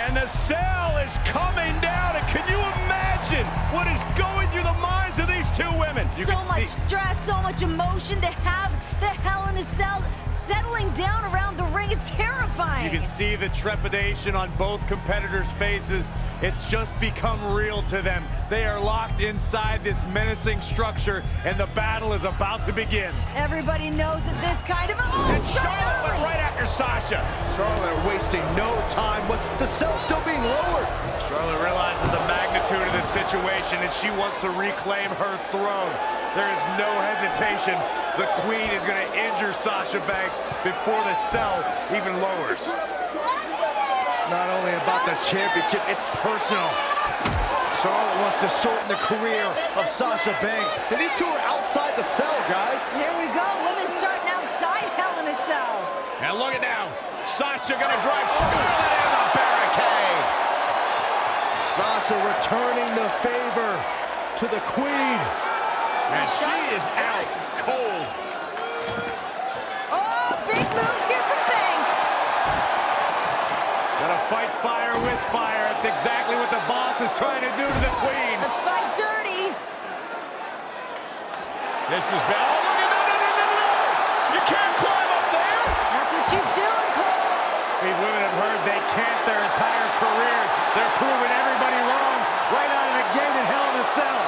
And the cell is coming down. And can you imagine what is going through the minds of these two women? So much stress, so much emotion to have the Hell in a Cell settling down around the ring. It's terrifying. You can see the trepidation on both competitors' faces. It's just become real to them. They are locked inside this menacing structure, and the battle is about to begin. Everybody knows that this kind of... And Charlotte went right after Sasha. Charlotte wasting no time with the cell still being lowered. Charlotte realizes the magnitude of this situation, and she wants to reclaim her throne. There is no hesitation. The Queen is going to injure Sasha Banks before the cell even lowers. It's not only about the championship, it's personal. Charlotte wants to shorten the career of Sasha Banks. And these two are outside the cell, guys. Here we go. Women starting outside Hell in a Cell. And look at now. Sasha going to drive Charlotte in the barricade. Sasha returning the favor to the Queen. And she is out cold. Oh, big moves here from Banks. Gotta fight fire with fire. It's exactly what the boss is trying to do to the Queen. Let's fight dirty. This is bad. Oh, look at no. You can't climb up there. That's what she's doing, Cole. These women have heard they can't their entire careers. They're proving everybody wrong right out of the gate in Hell in a Cell.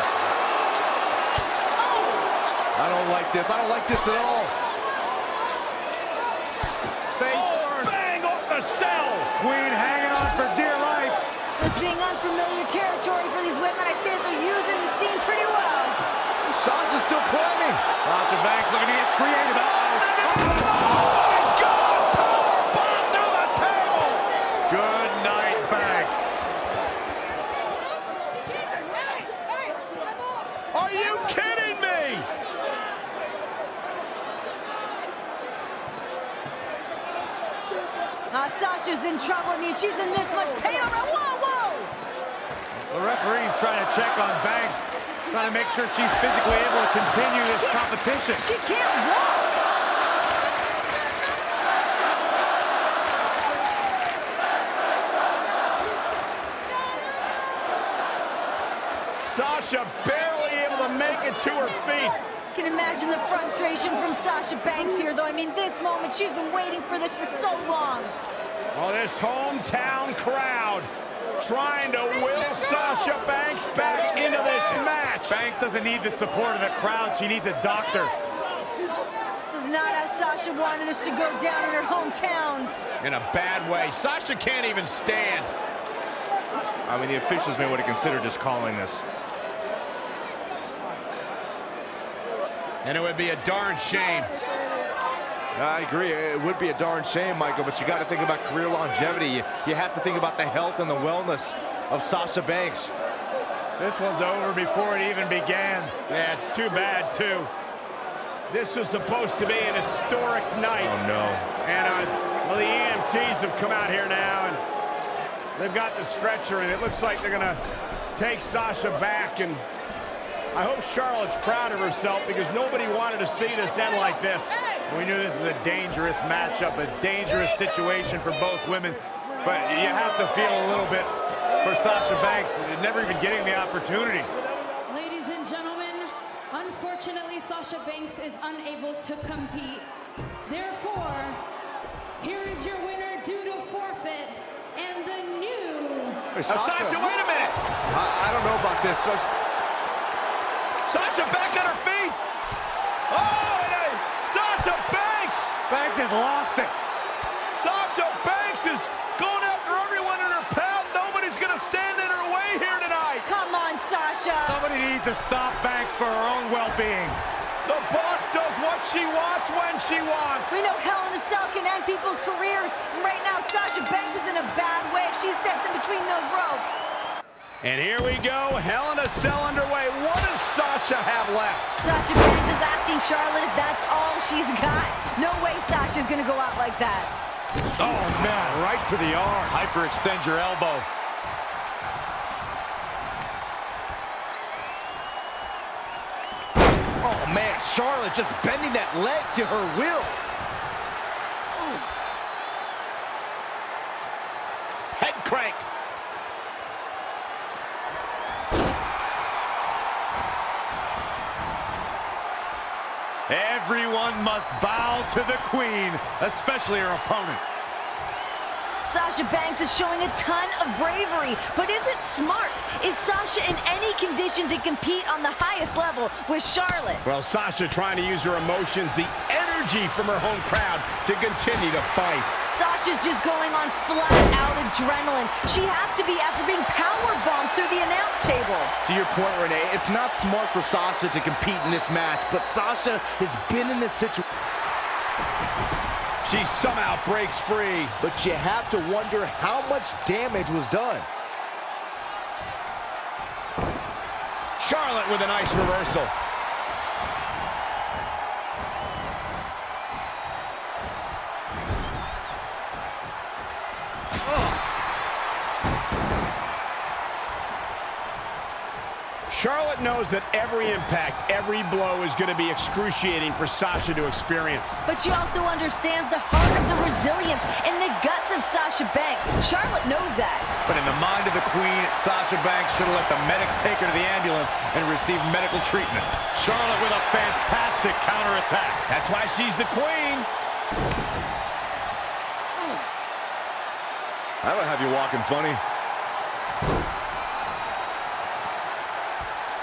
I don't like this. I don't like this at all. Bang off the cell. Queen hanging on for dear life. This being unfamiliar territory for these women, I feel they're using the scene pretty well. Sasha's still climbing. Sasha Banks looking to get creative. Good night, Banks. Are you kidding me? Sasha's in trouble. I mean, she's in this much pain already. Whoa! The referee's trying to check on Banks, trying to make sure she's physically able to continue this competition. She can't walk. Sasha barely able to make it to her feet. Can imagine the frustration from Sasha Banks here, though. I mean, this moment, she's been waiting for this for so long. Well, this hometown crowd trying to will Sasha Banks back into this match. Banks doesn't need the support of the crowd. She needs a doctor. This is not how Sasha wanted this to go down in her hometown. In a bad way. Sasha can't even stand. I mean, the officials may want to consider just calling this. And it would be a darn shame. I agree. It would be a darn shame, Michael, but you got to think about career longevity. You have to think about the health and the wellness of Sasha Banks. This one's over before it even began. Yeah, it's too bad, too. This was supposed to be an historic night. Oh, no. And well, the EMTs have come out here now, and they've got the stretcher, and it looks like they're going to take Sasha back. And I hope Charlotte's proud of herself, because nobody wanted to see this end like this. We knew this was a dangerous matchup, a dangerous situation for both women, but you have to feel a little bit for Sasha Banks, never even getting the opportunity. Ladies and gentlemen, unfortunately, Sasha Banks is unable to compete. Therefore, here is your winner due to forfeit, and the new... Hey, Sasha, wait a minute! I don't know about this. Sasha back on her feet! Oh, Sasha Banks! Banks has lost it. Sasha Banks is going after everyone in her path. Nobody's going to stand in her way here tonight. Come on, Sasha. Somebody needs to stop Banks for her own well-being. The boss does what she wants when she wants. We know Hell in a Cell can end people's careers. And right now, Sasha Banks is in a bad way if she steps in between those ropes. And here we go, Hell in a Cell underway. What does Sasha have left? Sasha Banks is asking Charlotte if that's all she's got. No way Sasha's gonna go out like that. Oh, man, right to the arm. Hyperextend your elbow. Oh, man, Charlotte just bending that leg to her will. Head crank. Everyone must bow to the queen, especially her opponent. Sasha Banks is showing a ton of bravery, but is it smart? Is Sasha in any condition to compete on the highest level with Charlotte? Well, Sasha trying to use her emotions, the energy from her home crowd to continue to fight. Sasha's just going on flat-out adrenaline. She has to be after being powerbombed through the announce table. To your point, Renee, it's not smart for Sasha to compete in this match, but Sasha has been in this situation. She somehow breaks free. But you have to wonder how much damage was done. Charlotte with a nice reversal. Charlotte knows that every impact, every blow is going to be excruciating for Sasha to experience. But she also understands the heart of the resilience and the guts of Sasha Banks. Charlotte knows that. But in the mind of the queen, Sasha Banks should have let the medics take her to the ambulance and receive medical treatment. Charlotte with a fantastic counterattack. That's why she's the queen. I would have you walking funny.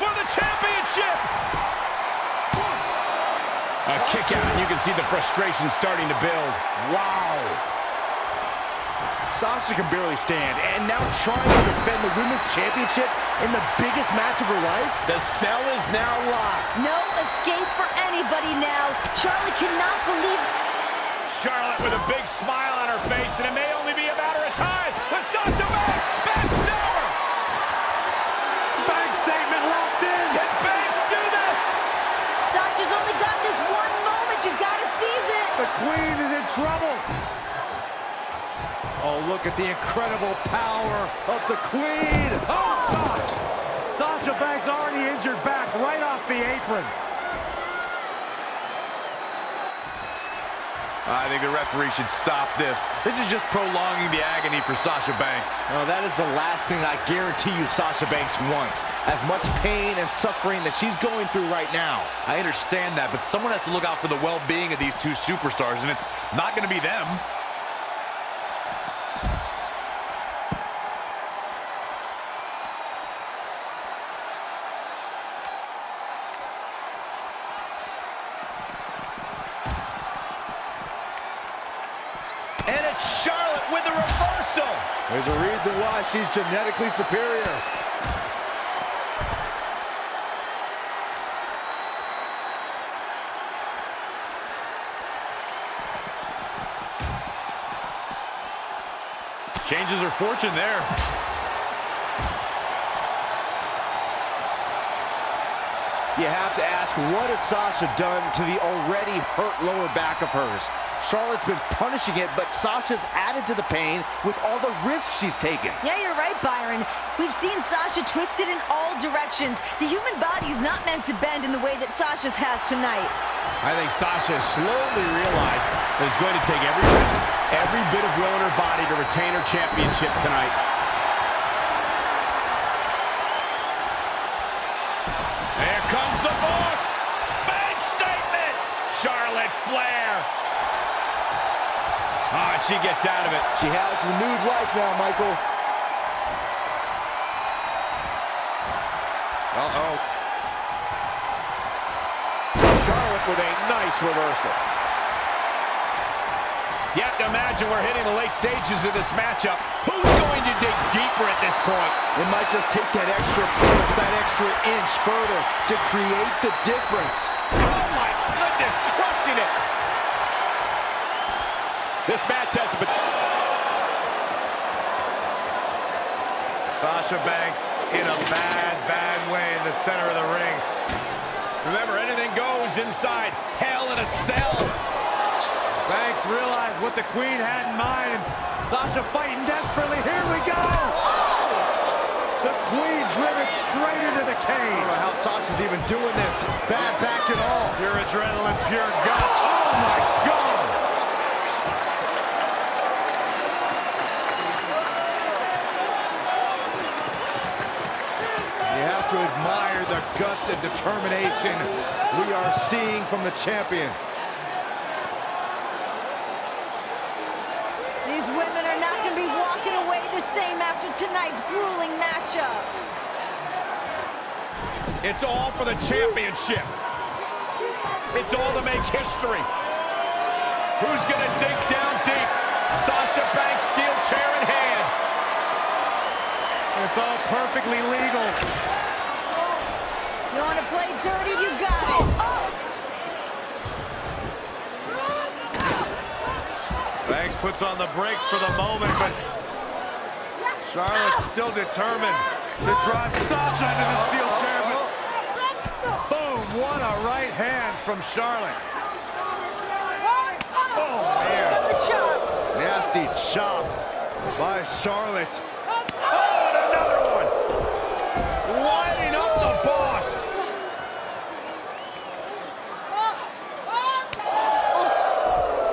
For the championship! A kick out, and you can see the frustration starting to build. Wow. Sasha can barely stand, and now trying to defend the Women's Championship in the biggest match of her life? The cell is now locked. No escape for anybody now. Charlotte cannot believe... Charlotte with a big smile on her face, and it may only be a matter of time. With Sasha Banks, Banks down! Banks statement locked in. Can Banks do this? Sasha's only got this one moment. She's got to seize it. The queen is in trouble. Oh, look at the incredible power of the queen. Oh, God. Sasha Banks already injured back right off the apron. I think the referee should stop this. This is just prolonging the agony for Sasha Banks. Oh, that is the last thing I guarantee you Sasha Banks wants. As much pain and suffering that she's going through right now. I understand that, but someone has to look out for the well-being of these two superstars, and it's not going to be them. And it's Charlotte with a reversal. There's a reason why she's genetically superior. Changes her fortune there. You have to ask, what has Sasha done to the already hurt lower back of hers? Charlotte's been punishing it, but Sasha's added to the pain with all the risks she's taken. Yeah, you're right, Byron. We've seen Sasha twisted in all directions. The human body is not meant to bend in the way that Sasha's has tonight. I think Sasha has slowly realized that it's going to take every risk, every bit of will in her body to retain her championship tonight. There comes the book. Big statement. Charlotte Flair. Oh, and she gets out of it. She has renewed life now, Michael. Uh-oh. Charlotte with a nice reversal. You have to imagine we're hitting the late stages of this matchup. Who's going to dig deeper at this point? It might just take that extra push, that extra inch further to create the difference. Oh my goodness, crushing it. This match has been... Sasha Banks in a bad way in the center of the ring. Remember, anything goes inside Hell in a Cell. Banks realized what the queen had in mind. Sasha fighting desperately. Here we go. The queen driven straight into the I cage. don't know how Sasha's even doing this. Bad back and all. Pure adrenaline, pure gut. Oh my God. You have to admire the guts and determination we are seeing from the champion. These women are not going to be walking away the same after tonight's grueling matchup. It's all for the championship. It's all to make history. Who's going to dig down deep? Sasha Banks, steel chair in hand. It's all perfectly legal. You want to play dirty? You got it. Banks puts on the brakes for the moment, but Charlotte's still determined to drive Sasha into the steel chair. But boom, what a right hand from Charlotte. Oh, man. From the chops. Nasty chop by Charlotte. Oh, and another one. Lining up the boss.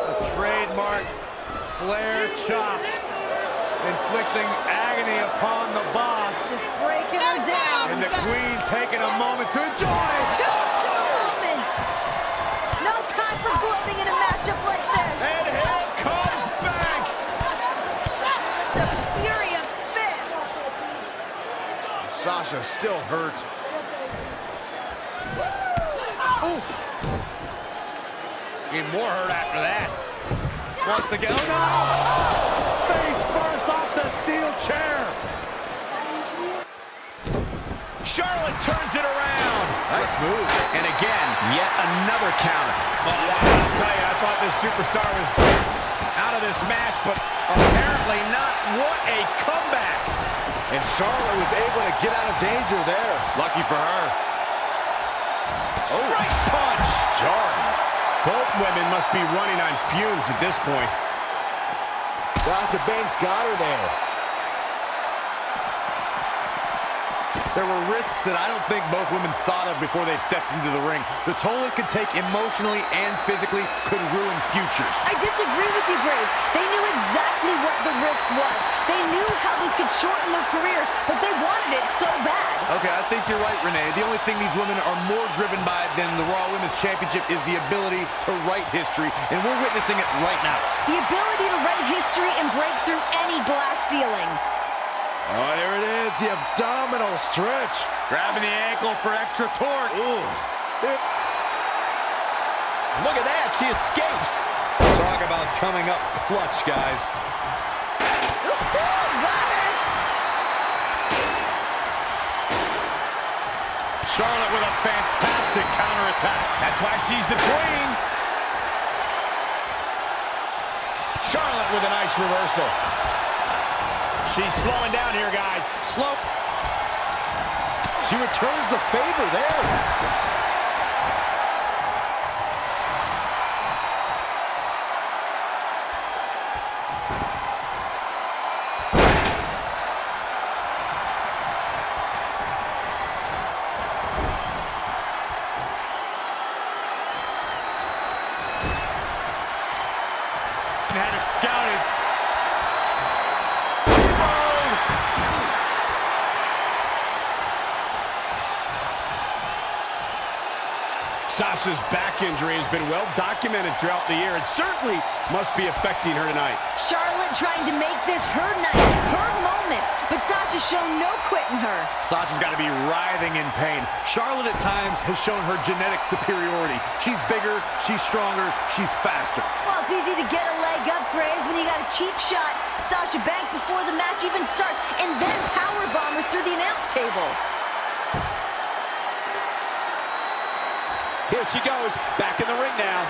The trademark Flair chops, inflicting agony upon the boss. Just breaking her down. And the queen taking a moment to enjoy. Woman. No time for gloating in a matchup like this. And here comes Banks. It's a fury of fists. Sasha still hurt. Ooh. Even more hurt after that. Once again, oh no! Face first off the steel chair. Charlotte turns it around. Nice move. And again, yet another counter. Oh, I'll tell you, I thought this superstar was out of this match, but apparently not. What a comeback. And Charlotte was able to get out of danger there. Lucky for her. Oh. Right punch. Jarring. Both women must be running on fumes at this point. Sasha Banks got her there. There were risks that I don't think both women thought of before they stepped into the ring. The toll it could take emotionally and physically could ruin futures. I disagree with you, Graves. They knew exactly what the risk was. They knew how this could shorten their careers, but they wanted it so bad. Okay, I think you're right, Renee. The only thing these women are more driven by than the Raw Women's Championship is the ability to write history, and we're witnessing it right now. The ability to write history and break through any glass ceiling. Oh, here it is, the abdominal stretch. Grabbing the ankle for extra torque. Ooh. Look at that, she escapes. Talk about coming up clutch, guys. Got her. Charlotte with a fantastic counterattack. That's why she's the queen. Charlotte with a nice reversal. She's slowing down here, guys. Slow. She returns the favor there. Had it scouted. Sasha's back injury has been well documented throughout the year. It certainly must be affecting her tonight. Charlotte trying to make this her night, her moment, but Sasha's shown no quit in her. Sasha's got to be writhing in pain. Charlotte at times has shown her genetic superiority. She's bigger, she's stronger, she's faster. Well, it's easy to get a leg up, Graves, when you got a cheap shot. Sasha Banks before the match even starts, and then powerbomb her through the announce table. Here she goes, back in the ring now.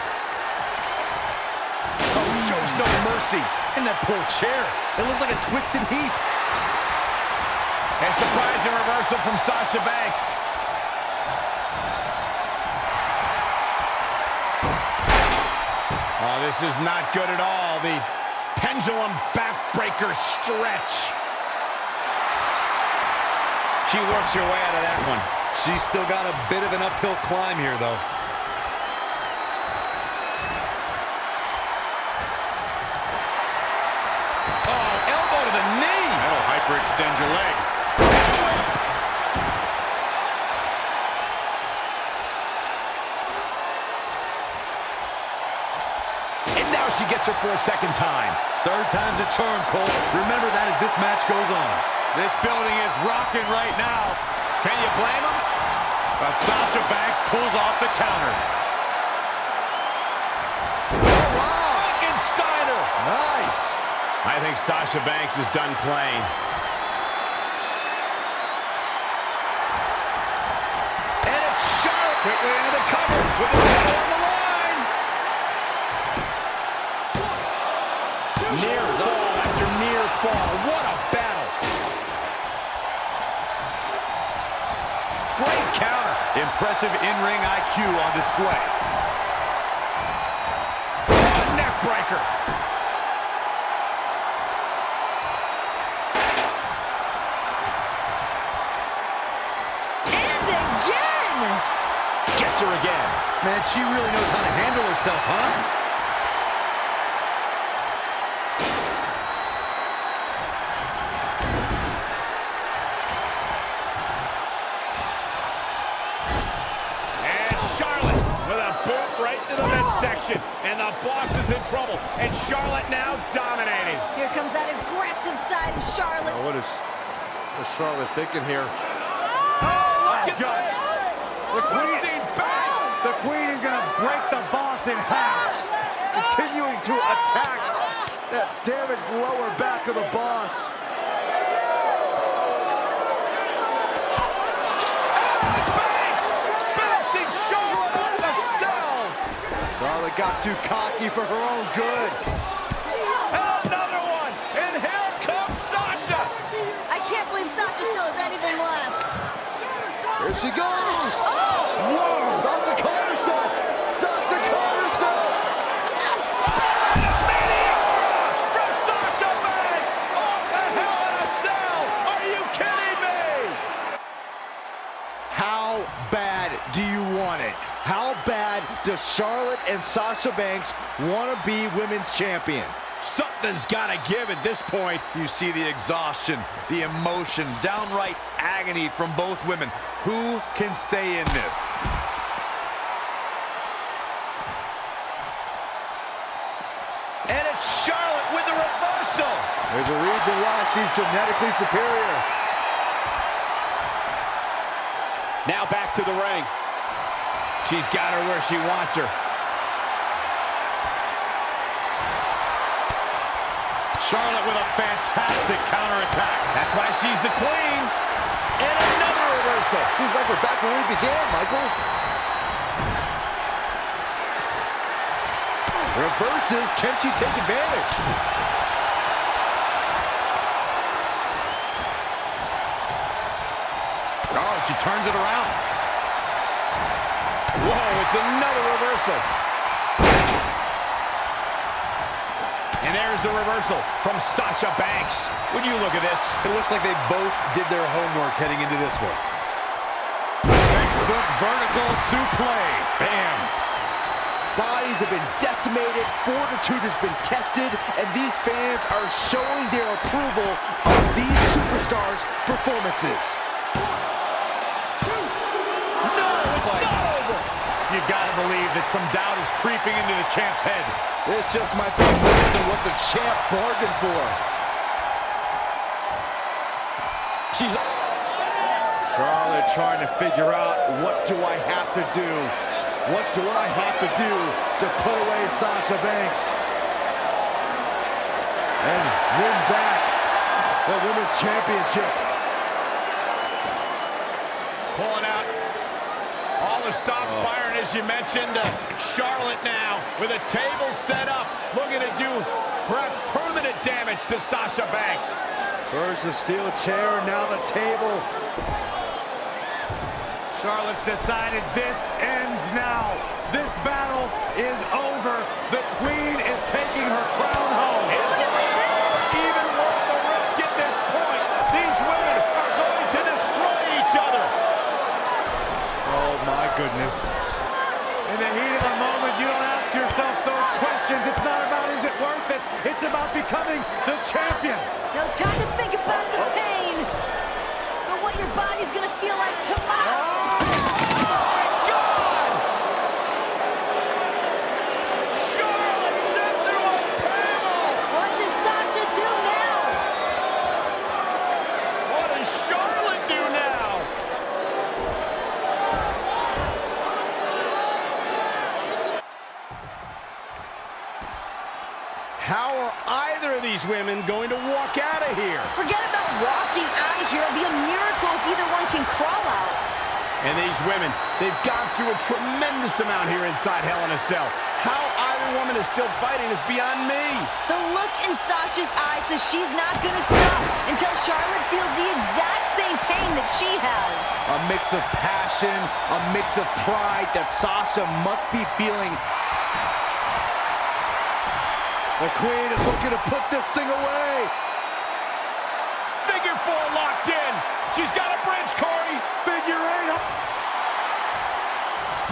Oh, shows no mercy. In that poor chair. It looks like a twisted heap. A surprising reversal from Sasha Banks. Oh, this is not good at all. The pendulum backbreaker stretch. She works her way out of that one. She's still got a bit of an uphill climb here, though. Oh, elbow to the knee. That'll hyperextend your leg. Now she gets her for a second time. Third time's a charm, Cole. Remember that as this match goes on. This building is rocking right now. Can you blame him? But Sasha Banks pulls off the counter. Steiner. Nice. I think Sasha Banks is done playing. And it's Charlotte quickly into the cover with the title on the line. Near fall after near fall. What a battle. Great counter. Impressive in-ring IQ on display. Breaker. And again! Gets her again. Man, she really knows how to handle herself, huh? Midsection, and the boss is in trouble, and Charlotte now dominating. Here comes that aggressive side of Charlotte. What is Charlotte thinking here? Look at this! The Queen, Banks! the Queen is going to break the boss in half. Continuing to attack that damaged lower back of the boss. Charlotte got too cocky for her own good. And another one! And here comes Sasha! I can't believe Sasha still has anything left. Here she goes! Whoa! Sasha caught herself! Sasha caught herself! From Sasha Banks! Off the Hell in a Cell! Are you kidding me? How bad do you want it? How bad does Charlotte and Sasha Banks want to be women's champion? Something's got to give at this point. You see the exhaustion, the emotion, downright agony from both women. Who can stay in this? And it's Charlotte with the reversal. There's a reason why she's genetically superior. Now back to the ring. She's got her where she wants her. Charlotte with a fantastic counterattack. That's why she's the queen. And another reversal. Seems like we're back where we began, Michael. Reverses. Can she take advantage? Oh, she turns it around. Whoa, it's another reversal. And there's the reversal from Sasha Banks. When you look at this, It looks like they both did their homework heading into this one. Textbook vertical suplex. Bam. Bodies have been decimated, fortitude has been tested, and these fans are showing their approval of these superstars' performances. You've got to believe that some doubt is creeping into the champ's head. This just might be more than what the champ bargained for. Charlotte trying to figure out, what do I have to do? What do I have to do to put away Sasha Banks and win back the Women's Championship? Pulling out all the stops firing, as you mentioned. Charlotte now with a table set up, looking to do perhaps permanent damage to Sasha Banks. First the steel chair, now the table. Charlotte's decided this ends now. This battle is over. The Queen is taking her crown home. Even worth the risk at this point. These women are going to destroy each other. Oh my goodness. In the heat of the moment, you don't ask yourself those questions. It's not about is it worth it. It's about becoming the champion. No time to think about the pain, but what your body's gonna feel like tomorrow. Charlotte set are either of these women going to walk out of here? Forget about walking out of here. It'll be a miracle if either one can crawl out. And these women, they've gone through a tremendous amount here inside Hell in a Cell. How either woman is still fighting is beyond me. The look in Sasha's eyes says she's not going to stop until Charlotte feels the exact same pain that she has. A mix of passion, a mix of pride that Sasha must be feeling. The Queen is looking to put this thing away. Figure 4 locked in. She's got a bridge, Corey. Figure 8.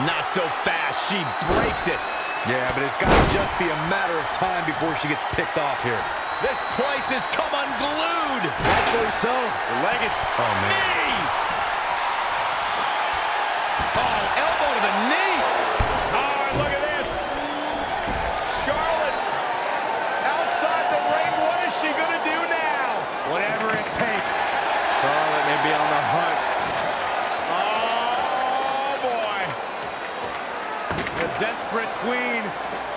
Not so fast. She breaks it. Yeah, but it's got to just be a matter of time before she gets picked off here. This place has come unglued. Rightfully so. The leg is... Oh, man. Knee. Oh, elbow to the knee. Oh, and look at this. Charlotte outside the ring. What is she going to do now? Whatever it takes. Charlotte may be on the hunt. Oh, boy. The desperate Queen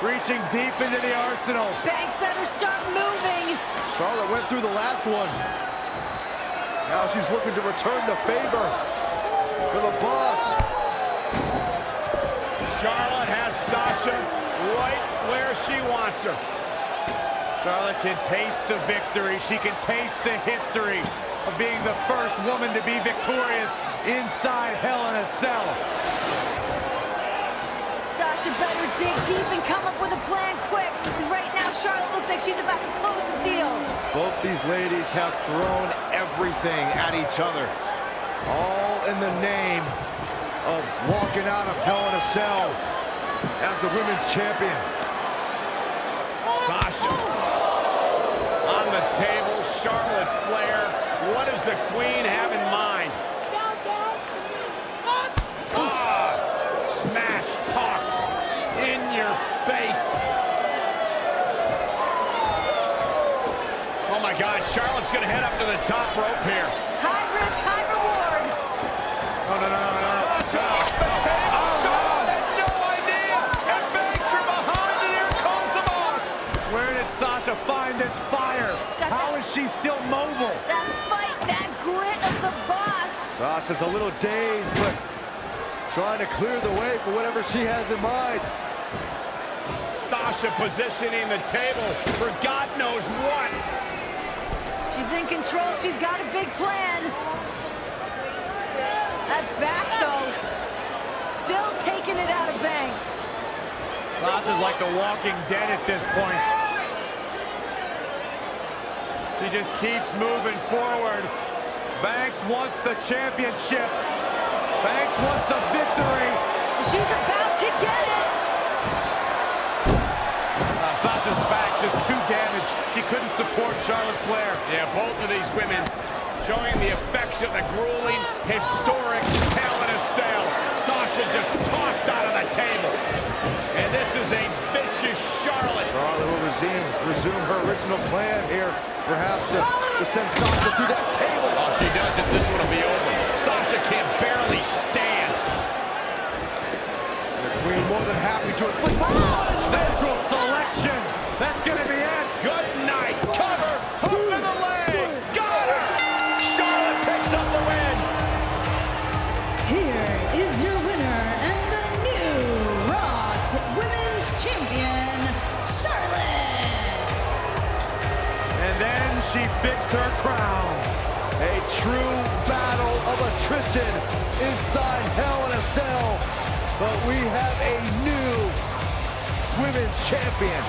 reaching deep into the arsenal. Banks better start moving. Charlotte went through the last one. Now she's looking to return the favor for the boss. Charlotte has Sasha right where she wants her. Charlotte can taste the victory. She can taste the history of being the first woman to be victorious inside Hell in a Cell. Sasha better dig deep and come up with a plan quick. Because right now, Charlotte looks like she's about to close the deal. Both these ladies have thrown everything at each other. All in the name of walking out of Hell in a Cell as the women's champion. Sasha on the table. Charlotte Flair. What does the Queen have in mind? Smash talk in your face. Oh my God, Charlotte's gonna head up to the top rope here. High risk, high reward. No. Sasha off the table. Charlotte had no idea. And Banks from behind, and here comes the boss. Where did Sasha find this fire? How is she still mobile? That fight, that grit of the boss. Sasha's a little dazed, but trying to clear the way for whatever she has in mind. Sasha positioning the table for God knows what. She's in control. She's got a big plan. That back, though, still taking it out of Banks. Sasha's like the walking dead at this point. She just keeps moving forward. Banks wants the championship. Banks wants the victory. She's about to get it. Sasha's back just too damaged. She couldn't support Charlotte Flair. Yeah, both of these women showing the effects of the grueling, historic Hell in a Cell. Sasha just tossed out of the table. And this is a vicious Charlotte. Charlotte will resume her original plan here, perhaps to send Sasha through that table. Oh, she does it. This one will be over. Sasha can barely stand. The Queen more than happy to inflict natural selection. That's going to be it. Good night. Cover. Hook to the leg. Got her. Charlotte picks up the win. Here is your winner and the new Raw Women's Champion, Charlotte. And then she fixed her crown. A true battle of attrition inside Hell in a Cell. But we have a new women's champion.